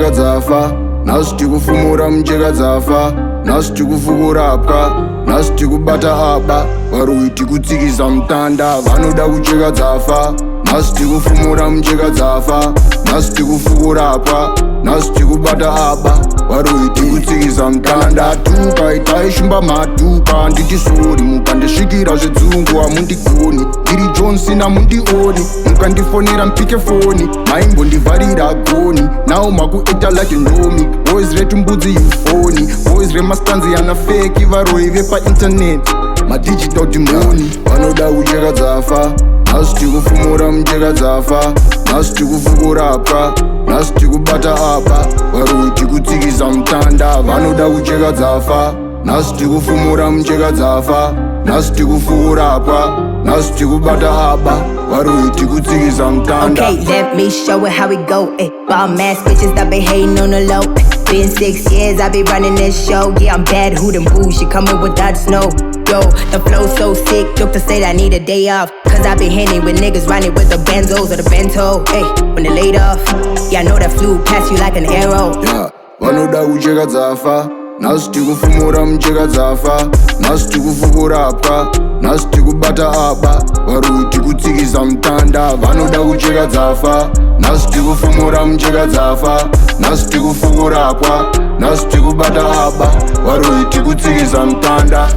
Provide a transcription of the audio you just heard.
Muchekadzafa, nasu tikufumura Muchekadzafa, nasu tikufukurapwa, nasu tikubata aba, varoi tikutsikisa mutanda, vanoda Muchekadzafa, nasu tikufumura Muchekadzafa, nasu tikufukurapwa, nasu tikubata aba, varoi tikutsikisa mutanda. Tuka itaishumba matuka, ndichisori mukandisvikira zvedzungu hamundigoni, ndiri Johnson hamundioni, mukandifonera mpike foni, maimbondivharira goni, nawo makuita like ndomi, boys retumbudzi yufoni, boys remastanzi yana feki, varoi vepainternet, madigital demoni, vanoda Muchekadzafa, nasu tikufumura Muchekadzafa, nasu tikufukurapwa, nasu tikubata apa, varoi tikutsikisa mutanda, vanoda Muchekadzafa, nasu tikufumura Muchekadzafa, nasu tikufukurapwa, nasu tikubata apa, varoi tikutsikisa mutanda. Okay, let me show it how it go. Bomb ass bitches that be hating on the low. Been 6 years, I be running this show. Yeah, I'm bad, who them boo? She coming with that snow. Yo, the flow so sick, doctor said I need a day off. Cause I be hanging with niggas running with the benzos or the bento. Hey, when they laid off, yeah, I know that flew past you like an arrow. Yeah, vanoda Muchekadzafa, nasu tikufumura Muchekadzafa, nasu tikufukurapwa, nasu tikubata apa, varoi tikutsikisa mutanda, vanoda Muchekadzafa, nasu tikufumura Muchekadzafa, nasu tikufukurapwa, nasu tikubata apa, varoi tikutsikisa mutanda.